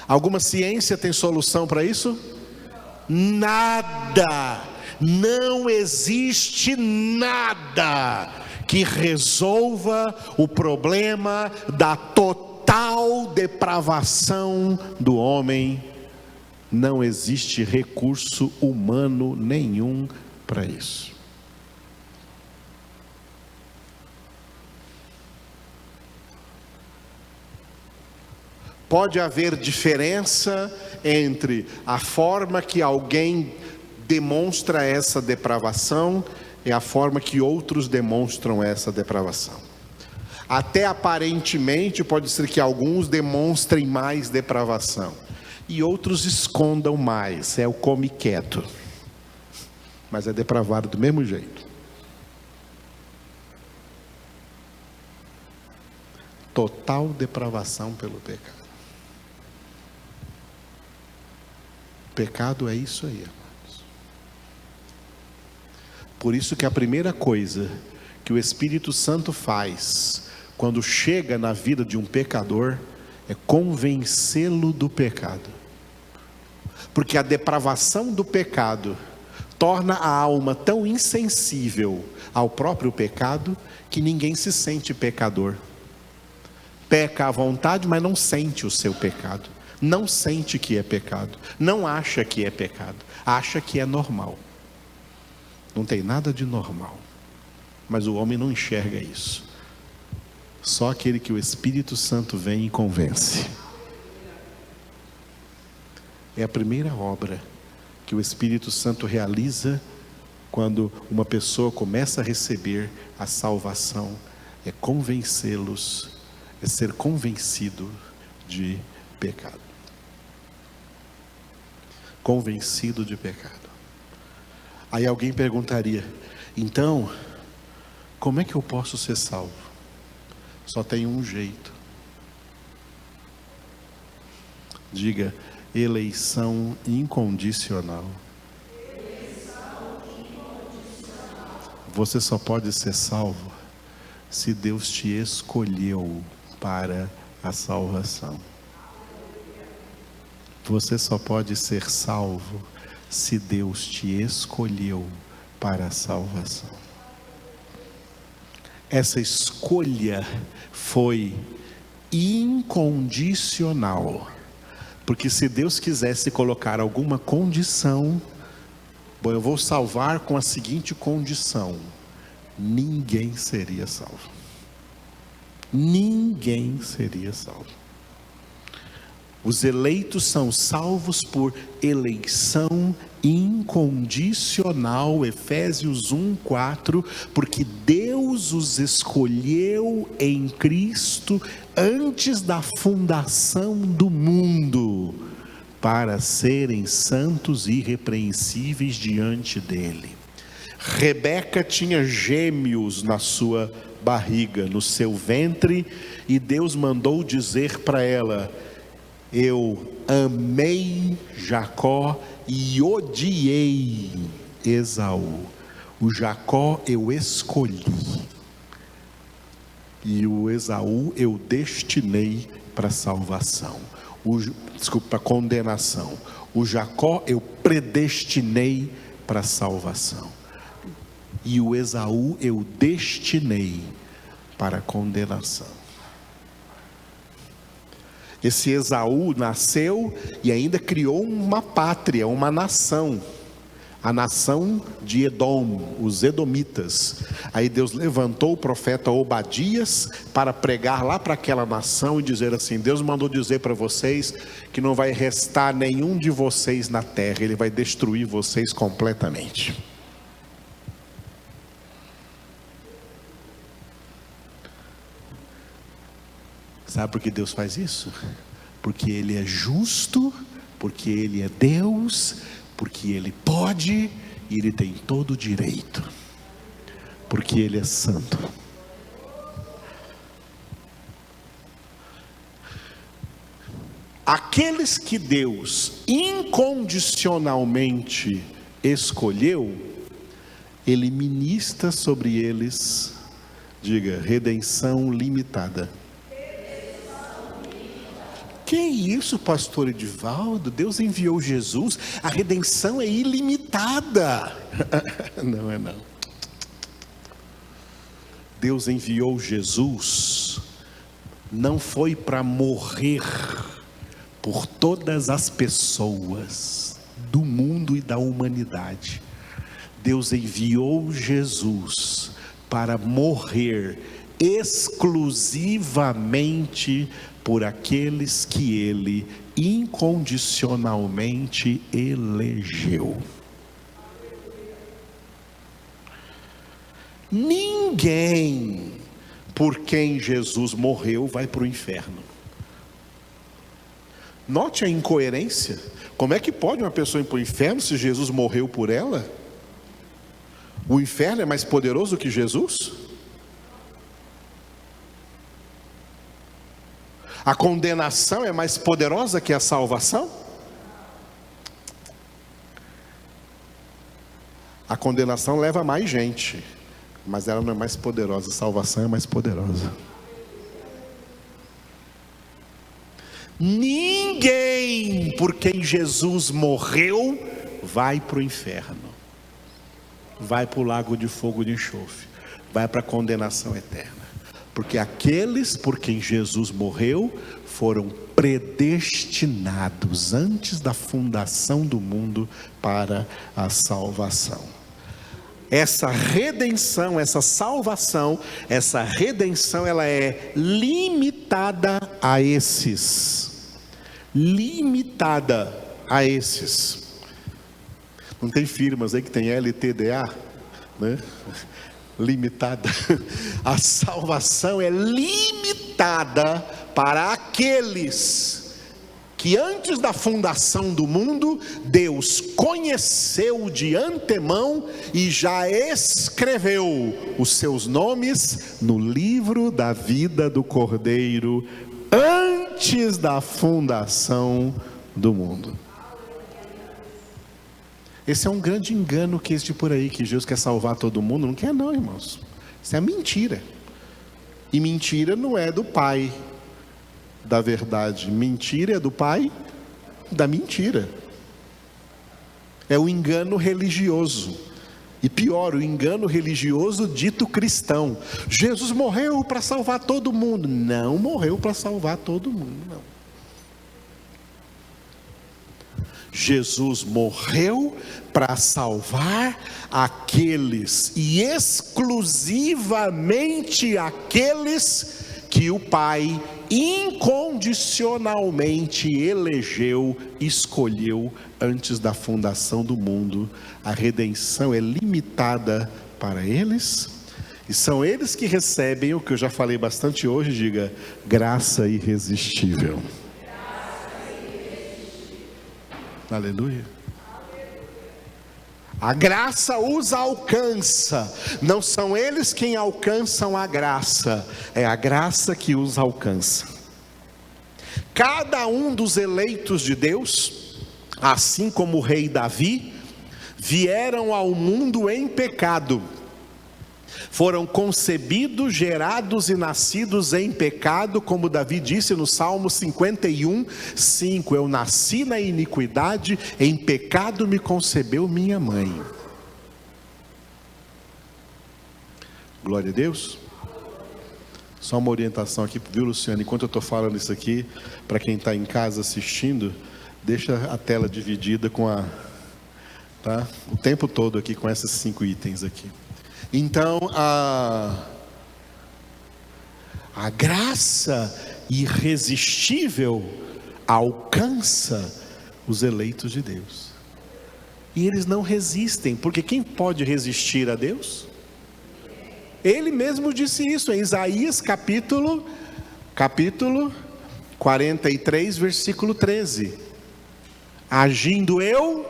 Speaker 1: Alguma ciência tem solução para isso? Nada, não existe nada que resolva o problema da total depravação do homem. Não existe recurso humano nenhum para isso. Pode haver diferença entre a forma que alguém demonstra essa depravação e a forma que outros demonstram essa depravação. Até aparentemente pode ser que alguns demonstrem mais depravação e outros escondam mais, é o come quieto, mas é depravado do mesmo jeito. Total depravação pelo pecado. Pecado é isso aí, amados. Por isso que a primeira coisa que o Espírito Santo faz quando chega na vida de um pecador é convencê-lo do pecado. Porque a depravação do pecado torna a alma tão insensível ao próprio pecado que ninguém se sente pecador. Peca à vontade, mas não sente o seu pecado. Não sente que é pecado. Não acha que é pecado. Acha que é normal. Não tem nada de normal. Mas o homem não enxerga isso. Só aquele que o Espírito Santo vem e convence. É a primeira obra que o Espírito Santo realiza quando uma pessoa começa a receber a salvação. É convencê-los, é ser convencido de pecado. Convencido de pecado. Aí alguém perguntaria: então, como é que eu posso ser salvo? Só tem um jeito. Diga: eleição incondicional. Você só pode ser salvo se Deus te escolheu para a salvação. Você só pode ser salvo se Deus te escolheu para a salvação. Essa escolha foi incondicional. Porque se Deus quisesse colocar alguma condição, bom, eu vou salvar com a seguinte condição: ninguém seria salvo. Ninguém seria salvo. Os eleitos são salvos por eleição incondicional, Efésios 1:4, porque Deus os escolheu em Cristo antes da fundação do mundo, para serem santos e irrepreensíveis diante dele. Rebeca tinha gêmeos na sua barriga, no seu ventre, e Deus mandou dizer para ela: eu amei Jacó e odiei Esaú. O Jacó eu escolhi, e o Esaú eu destinei para salvação. Para condenação. O Jacó eu predestinei para salvação, e o Esaú eu destinei para condenação. Esse Esaú nasceu e ainda criou uma pátria, uma nação. A nação de Edom, os edomitas. Aí Deus levantou o profeta Obadias para pregar lá para aquela nação e dizer assim: Deus mandou dizer para vocês que não vai restar nenhum de vocês na terra, Ele vai destruir vocês completamente. Sabe por que Deus faz isso? Porque Ele é justo, porque Ele é Deus, porque Ele pode e Ele tem todo o direito, porque Ele é santo. Aqueles que Deus incondicionalmente escolheu, Ele ministra sobre eles, diga, redenção limitada. Que isso, pastor Edivaldo? Deus enviou Jesus, a redenção é ilimitada. Não é não. Deus enviou Jesus, não foi para morrer por todas as pessoas do mundo e da humanidade. Deus enviou Jesus para morrer exclusivamente por aqueles que Ele incondicionalmente elegeu. Ninguém por quem Jesus morreu vai para o inferno. Note a incoerência. Como é que pode uma pessoa ir para o inferno se Jesus morreu por ela? O inferno é mais poderoso que Jesus? A condenação é mais poderosa que a salvação? A condenação leva mais gente, mas ela não é mais poderosa. A salvação é mais poderosa. Ninguém por quem Jesus morreu vai para o inferno, vai para o lago de fogo de enxofre, vai para a condenação eterna. Porque aqueles por quem Jesus morreu foram predestinados antes da fundação do mundo para a salvação. Essa redenção, essa salvação, essa redenção, ela é limitada a esses. Limitada a esses. Não tem firmas aí que tem LTDA, né? Limitada. A salvação é limitada para aqueles que antes da fundação do mundo Deus conheceu de antemão e já escreveu os seus nomes no livro da vida do Cordeiro antes da fundação do mundo. Esse é um grande engano que existe por aí, que Jesus quer salvar todo mundo. Não quer não, irmãos. Isso é mentira. E mentira não é do pai da verdade. Mentira é do pai da mentira. É o engano religioso. E pior, o engano religioso dito cristão. Jesus morreu para salvar todo mundo. Não morreu para salvar todo mundo, não. Jesus morreu para salvar aqueles, e exclusivamente aqueles que o Pai incondicionalmente elegeu, escolheu antes da fundação do mundo. A redenção é limitada para eles, e são eles que recebem o que eu já falei bastante hoje, diga, graça irresistível. Aleluia. A graça os alcança. Não são eles quem alcançam a graça, é a graça que os alcança. Cada um dos eleitos de Deus, assim como o rei Davi, vieram ao mundo em pecado. Foram concebidos, gerados e nascidos em pecado, como Davi disse no Salmo 51:5, eu nasci na iniquidade, em pecado me concebeu minha mãe. Glória a Deus. Só uma orientação aqui, viu, Luciano? Enquanto eu estou falando isso aqui, para quem está em casa assistindo, deixa a tela dividida com tá? O tempo todo aqui com esses 5 itens aqui. Então, a graça irresistível alcança os eleitos de Deus. E eles não resistem, porque quem pode resistir a Deus? Ele mesmo disse isso em Isaías capítulo 43, versículo 13. Agindo eu,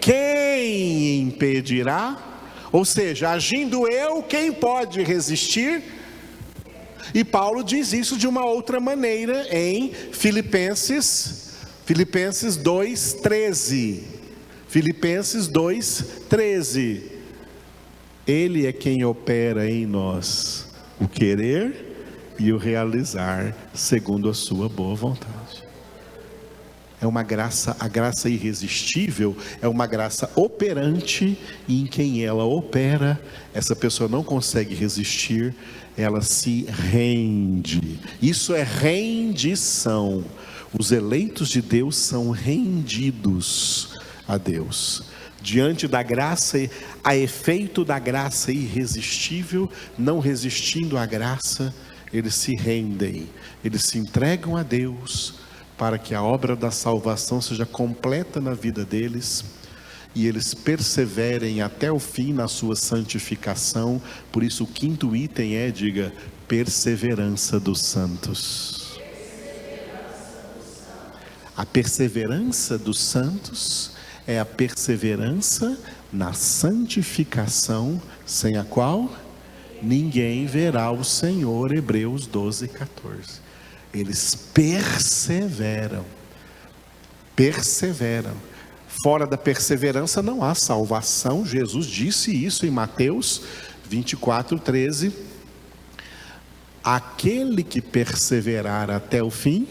Speaker 1: quem impedirá? Ou seja, agindo eu, quem pode resistir? E Paulo diz isso de uma outra maneira em Filipenses 2:13. Filipenses 2:13. Ele é quem opera em nós o querer e o realizar segundo a sua boa vontade. É uma graça, a graça irresistível é uma graça operante, e em quem ela opera, essa pessoa não consegue resistir, ela se rende. Isso é rendição. Os eleitos de Deus são rendidos a Deus. diante da graça, a efeito da graça irresistível, não resistindo à graça, eles se rendem, eles se entregam a Deus, para que a obra da salvação seja completa na vida deles, e eles perseverem até o fim na sua santificação. Por isso o quinto item é, diga, perseverança dos santos. A perseverança dos santos é a perseverança na santificação, sem a qual ninguém verá o Senhor. Hebreus 12, 14. Eles perseveram. Fora da perseverança não há salvação. Jesus disse isso em Mateus 24, 13. Aquele que perseverar até o fim,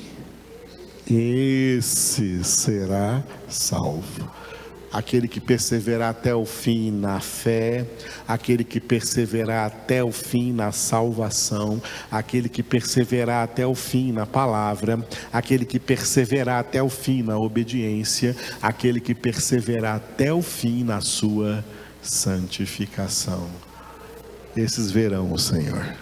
Speaker 1: esse será salvo. Aquele que perseverar até o fim na fé, aquele que perseverar até o fim na salvação, aquele que perseverar até o fim na palavra, aquele que perseverar até o fim na obediência, aquele que perseverar até o fim na sua santificação. Esses verão o Senhor.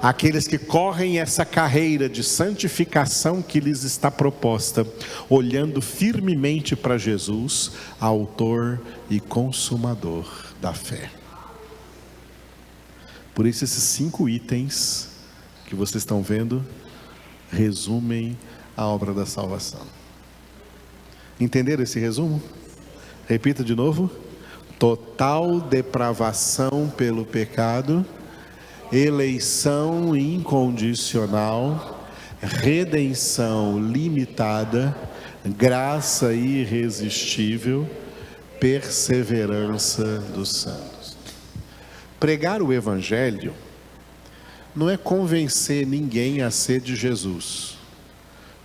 Speaker 1: Aqueles que correm essa carreira de santificação que lhes está proposta, olhando firmemente para Jesus, autor e consumador da fé. Por isso esses 5 itens que vocês estão vendo resumem a obra da salvação. Entenderam esse resumo? Repita de novo: total depravação pelo pecado, eleição incondicional, redenção limitada, graça irresistível, perseverança dos santos. Pregar o Evangelho não é convencer ninguém a ser de Jesus.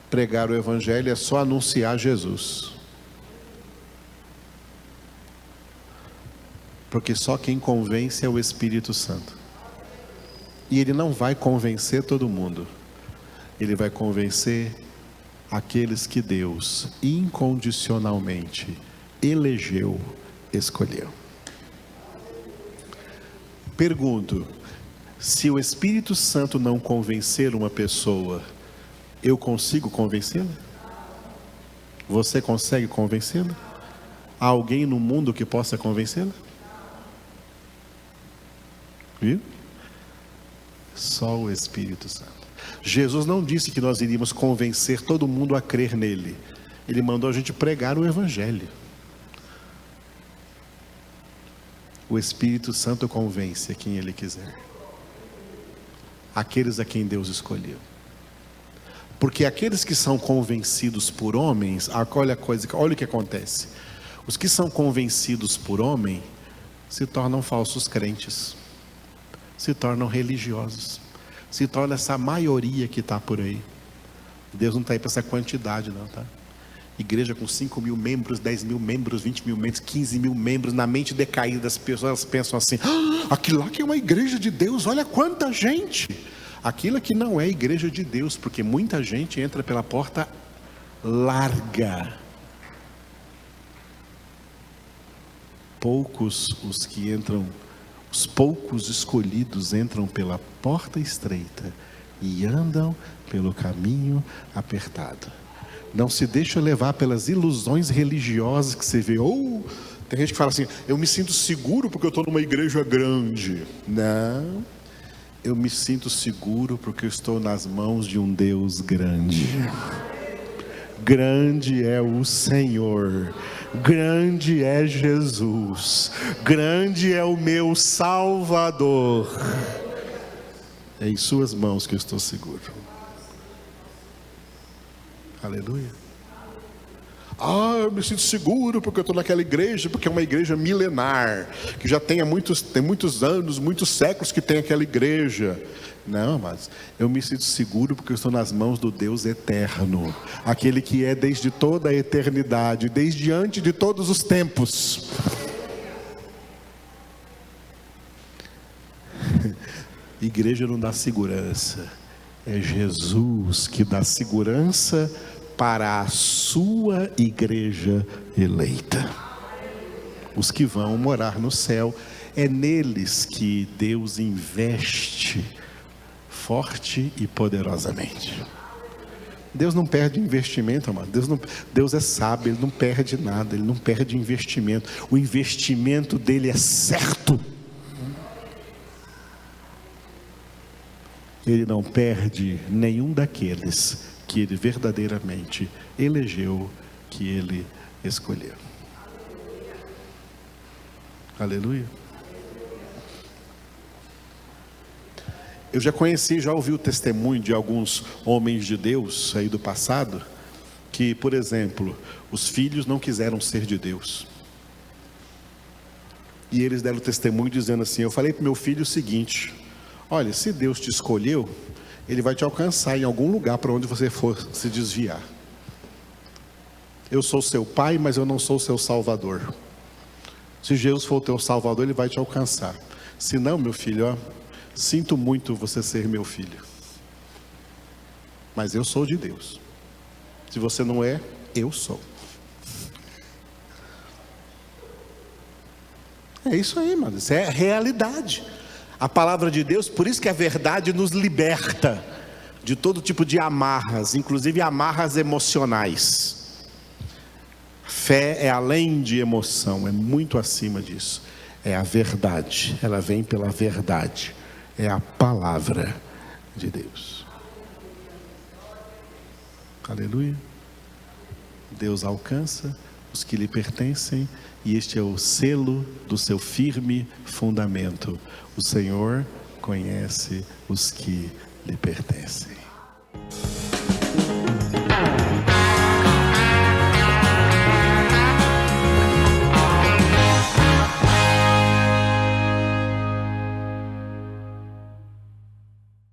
Speaker 1: Pregar o Evangelho é só anunciar Jesus. Porque só quem convence é o Espírito Santo. E Ele não vai convencer todo mundo. Ele vai convencer aqueles que Deus incondicionalmente elegeu, escolheu. Pergunto: se o Espírito Santo não convencer uma pessoa, eu consigo convencê-la? Você consegue convencê-la? Há alguém no mundo que possa convencê-la? Viu? Só o Espírito Santo. Jesus não disse que nós iríamos convencer todo mundo a crer nele. Ele mandou a gente pregar o Evangelho. O Espírito Santo convence a quem Ele quiser, aqueles a quem Deus escolheu. Porque aqueles que são convencidos por homens, olha o que acontece. Os que são convencidos por homem se tornam falsos crentes, se tornam religiosos, se torna essa maioria que está por aí. Deus não está aí para essa quantidade não, tá? Igreja com 5 mil membros, 10 mil membros, 20 mil membros, 15 mil membros. Na mente decaída das pessoas, elas pensam assim: aquilo lá que é uma igreja de Deus, olha quanta gente. Aquilo que não é igreja de Deus, porque muita gente entra pela porta larga. Poucos os que entram, os poucos escolhidos entram pela porta estreita e andam pelo caminho apertado. Não se deixa levar pelas ilusões religiosas que você vê. Tem gente que fala assim: eu me sinto seguro porque eu estou numa igreja grande. Não, eu me sinto seguro porque eu estou nas mãos de um Deus grande. Grande é o Senhor, grande é Jesus, grande é o meu Salvador. É em suas mãos que eu estou seguro. Aleluia. Eu me sinto seguro porque eu estou naquela igreja, porque é uma igreja milenar, que já tem muitos anos, muitos séculos que tem aquela igreja. Não, mas eu me sinto seguro porque eu estou nas mãos do Deus eterno, aquele que é desde toda a eternidade, desde antes de todos os tempos. Igreja não dá segurança, é Jesus que dá segurança para a sua igreja eleita. os que vão morar no céu. É neles que Deus investe forte e poderosamente. Deus não perde investimento, amado. Deus é sábio, Ele não perde nada, Ele não perde investimento. O investimento dele é certo. Ele não perde nenhum daqueles que Ele verdadeiramente elegeu, que Ele escolheu. Aleluia. Eu já ouvi o testemunho de alguns homens de Deus aí do passado, que, por exemplo, os filhos não quiseram ser de Deus. E eles deram testemunho dizendo assim: eu falei para o meu filho o seguinte: olha, se Deus te escolheu, Ele vai te alcançar em algum lugar para onde você for se desviar. Eu sou seu pai, mas eu não sou seu salvador. Se Jesus for o teu salvador, Ele vai te alcançar. Se não, meu filho, ó, sinto muito você ser meu filho, mas eu sou de Deus. Se você não é, eu sou. É isso aí, mano. Isso é realidade. A palavra de Deus, por isso que a verdade nos liberta de todo tipo de amarras, inclusive amarras emocionais. Fé é além de emoção, é muito acima disso. É a verdade, ela vem pela verdade. É a palavra de Deus. Aleluia. Deus alcança os que lhe pertencem, e este é o selo do seu firme fundamento. O Senhor conhece os que lhe pertencem.